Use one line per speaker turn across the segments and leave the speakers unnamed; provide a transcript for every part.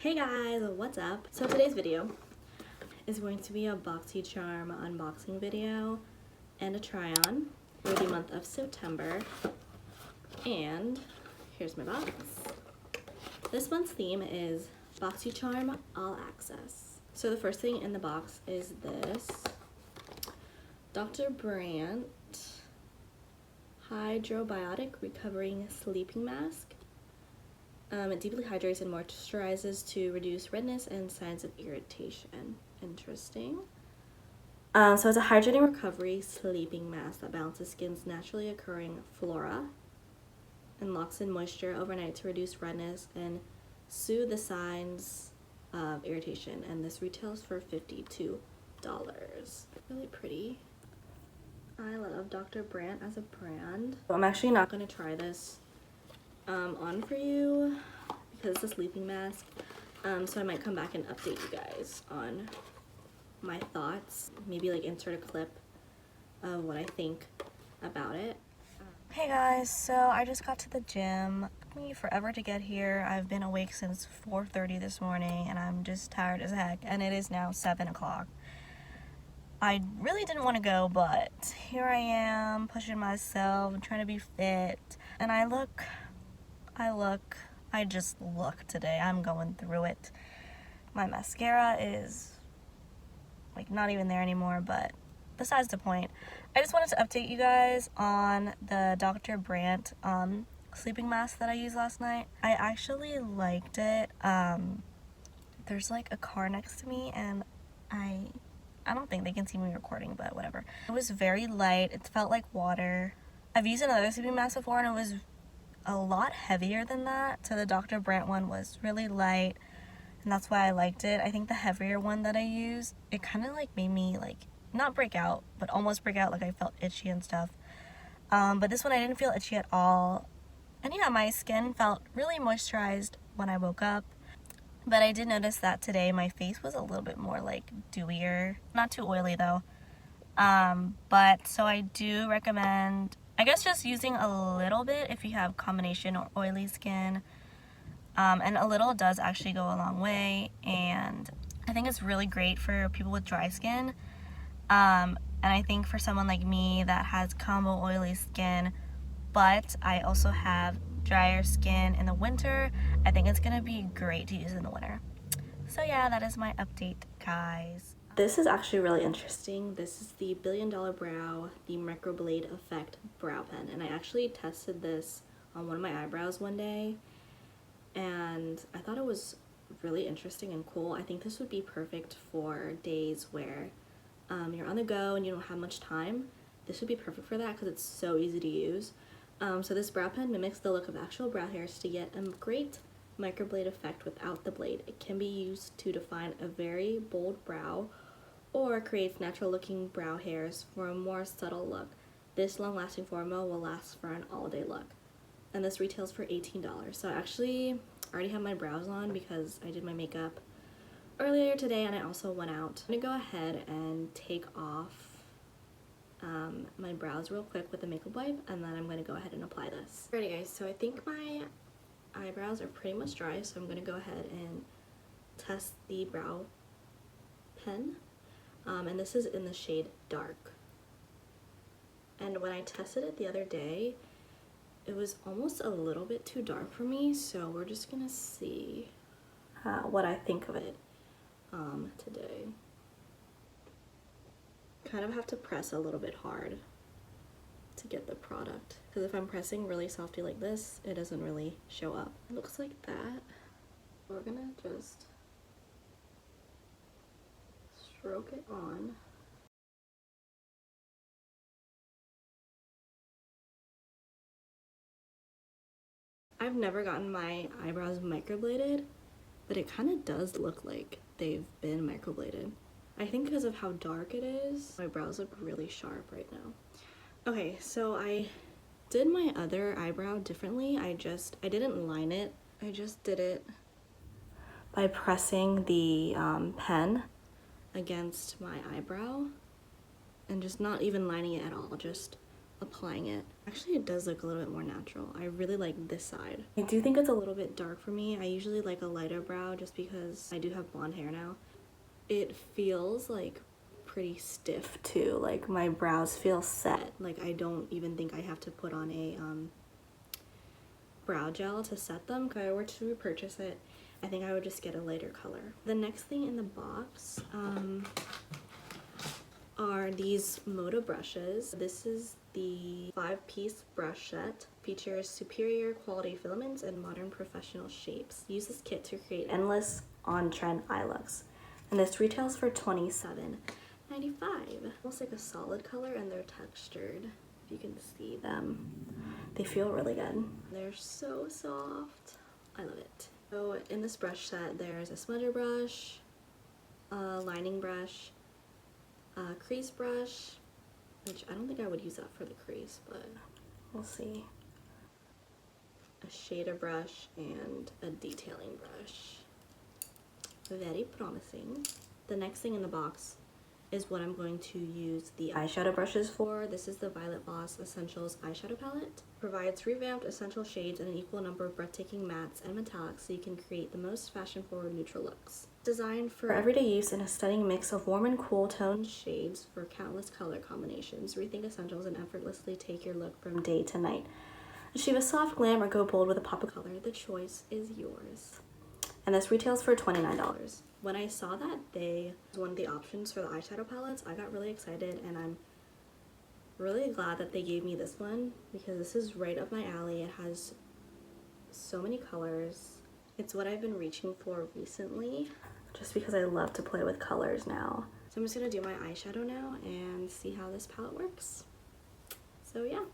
Hey guys, what's up? So today's video is going to be a Boxycharm unboxing video and a try-on for the month of September. And here's my box. This month's theme is Boxycharm All Access. So the first thing in the box is this Dr. Brandt Hydrobiotic Recovering Sleeping Mask. It deeply hydrates and moisturizes to reduce redness and signs of irritation. Interesting. So it's a hydrating recovery sleeping mask that balances skin's naturally occurring flora and locks in moisture overnight to reduce redness and soothe the signs of irritation. And this retails for $52. Really pretty. I love Dr. Brandt as a brand. I'm actually not going to try this on for you because it's a sleeping mask, so I might come back and update you guys on my thoughts, maybe like insert a clip of what I think about it. Hey guys, so I just got to the gym. It took me forever to get here. I've been awake since 4:30 this morning and I'm just tired as heck, and it is now 7 o'clock. I really didn't want to go, but here I am pushing myself and trying to be fit, and I just look today. I'm going through it. My mascara is like not even there anymore, but besides the point. I just wanted to update you guys on the Dr. Brandt sleeping mask that I used last night. I actually liked it. There's like a car next to me and I don't think they can see me recording, but whatever. It was very light. It felt like water. I've used another sleeping mask before and it was a lot heavier than that. So the Dr. Brandt one was really light, and that's why I liked it. I think the heavier one that I used, it kind of like made me like not break out, but almost break out. Like I felt itchy and stuff. But this one I didn't feel itchy at all. And yeah, my skin felt really moisturized when I woke up. But I did notice that today my face was a little bit more like dewier. Not too oily though. But so I do recommend, I guess, just using a little bit if you have combination or oily skin. And a little does actually go a long way. And I think it's really great for people with dry skin. And I think for someone like me that has combo oily skin, but I also have drier skin in the winter, I think it's gonna be great to use in the winter. So yeah, that is my update, guys. This is actually really interesting. This is the $1 Billion Brow, the Microblade Effect Brow Pen. And I actually tested this on one of my eyebrows one day, and I thought it was really interesting and cool. I think this would be perfect for days where you're on the go and you don't have much time. This would be perfect for that because it's so easy to use. So this brow pen mimics the look of actual brow hairs to get a great microblade effect without the blade. It can be used to define a very bold brow or creates natural looking brow hairs for a more subtle look. This long lasting formula will last for an all day look. And this retails for $18. So I actually already have my brows on because I did my makeup earlier today and I also went out. I'm gonna go ahead and take off my brows real quick with the makeup wipe, and then I'm going to go ahead and apply this. Alrighty guys, so I think my eyebrows are pretty much dry, so I'm going to go ahead and test the brow pen, and this is in the shade Dark. And when I tested it the other day, it was almost a little bit too dark for me, so we're just going to see what I think of it today. Kind of have to press a little bit hard to get the product, because if I'm pressing really softly like this, it doesn't really show up. It looks like that. We're gonna just stroke it on. I've never gotten my eyebrows microbladed, but it kind of does look like they've been microbladed. I think because of how dark it is, my brows look really sharp right now. Okay, so I did my other eyebrow differently. I didn't line it. I just did it by pressing the pen against my eyebrow and just not even lining it at all, just applying it. Actually, it does look a little bit more natural. I really like this side. I do think it's a little bit dark for me. I usually like a lighter brow just because I do have blonde hair now. It feels like pretty stiff too. Like my brows feel set. Like I don't even think I have to put on a brow gel to set them. If I were to repurchase it, I think I would just get a lighter color. The next thing in the box are these Moda brushes. This is the 5-piece brush set. Features superior quality filaments and modern professional shapes. Use this kit to create endless on-trend eye looks. And this retails for $27.95. Almost like a solid color, and they're textured. If you can see them, they feel really good. They're so soft. I love it. So in this brush set, there's a smudger brush, a lining brush, a crease brush, which I don't think I would use that for the crease, but we'll see. A shader brush and a detailing brush. Very promising. The next thing in the box is what I'm going to use the eyeshadow brushes for. This is the Violet Voss Essentials eyeshadow palette. Provides revamped essential shades and an equal number of breathtaking mattes and metallics so you can create the most fashion-forward neutral looks. Designed for everyday use in a stunning mix of warm and cool toned shades for countless color combinations, rethink essentials and effortlessly take your look from day to night. Achieve a soft glam or go bold with a pop of color. The choice is yours. And this retails for $29. When I saw that they was one of the options for the eyeshadow palettes, I got really excited, and I'm really glad that they gave me this one because this is right up my alley. It has so many colors. It's what I've been reaching for recently just because I love to play with colors now. So I'm just gonna do my eyeshadow now and see how this palette works. So yeah.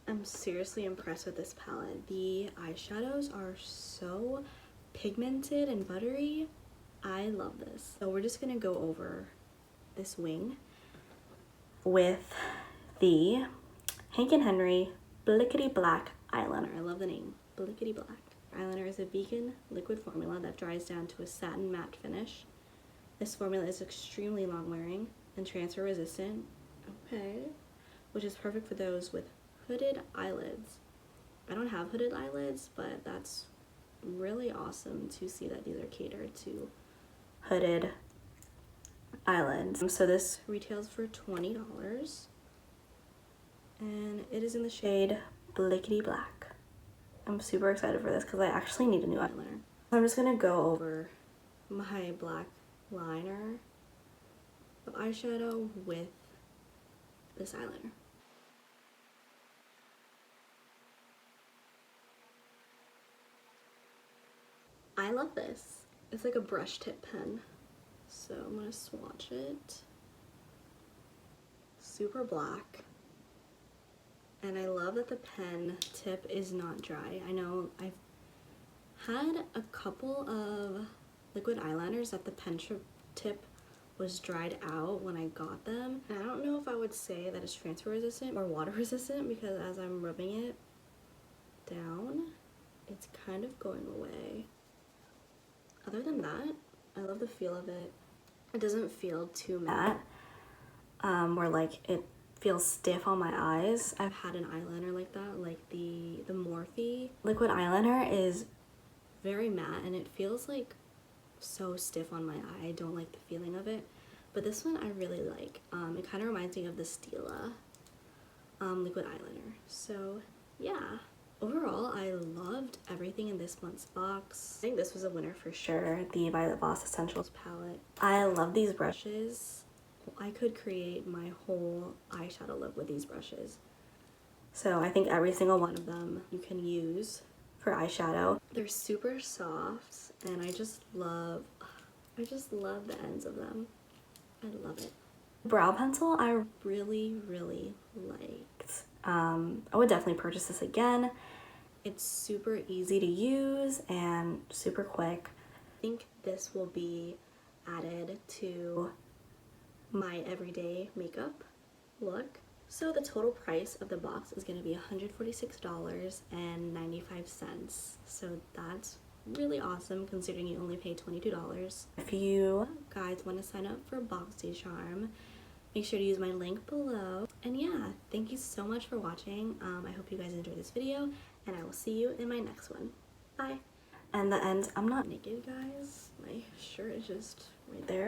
I'm seriously impressed with this palette. The eyeshadows are so pigmented and buttery. I love this. So we're just gonna go over this wing with the Hank & Henry Blickety Black eyeliner. I love the name, Blickety Black. Eyeliner is a vegan liquid formula that dries down to a satin matte finish. This formula is extremely long wearing and transfer resistant, which is perfect for those with hooded eyelids. I don't have hooded eyelids, but that's really awesome to see that these are catered to hooded eyelids. So this retails for $20 and it is in the shade Blickety Black. I'm super excited for this because I actually need a new eyeliner. I'm just gonna go over my black liner of eyeshadow with this eyeliner. I love this. It's like a brush tip pen. So I'm gonna swatch it. Super black. And I love that the pen tip is not dry. I know I've had a couple of liquid eyeliners that the pen tip was dried out when I got them. And I don't know if I would say that it's transfer resistant or water resistant because as I'm rubbing it down, it's kind of going away. Other than that, I love the feel of it. It doesn't feel too matte, where like it feels stiff on my eyes. I've had an eyeliner like that, like the Morphe liquid eyeliner is very matte and it feels like so stiff on my eye. I don't like the feeling of it, but this one I really like. It kind of reminds me of the Stila liquid eyeliner. So yeah, overall I loved everything in this month's box. I think this was a winner for sure, the Violet Voss Essentials palette. I love these brushes. I could create my whole eyeshadow look with these brushes. So I think every single one of them you can use for eyeshadow. They're super soft and I just love the ends of them. I love it. Brow pencil I really liked. I would definitely purchase this again. It's super easy to use and super quick. I think this will be added to my everyday makeup look. So the total price of the box is going to be $146.95. So that's really awesome considering you only paid $22. If you guys want to sign up for Boxycharm, make sure to use my link below. And yeah, thank you so much for watching. I hope you guys enjoyed this video and I will see you in my next one. Bye. And the end, I'm not naked, guys. My shirt is just right there.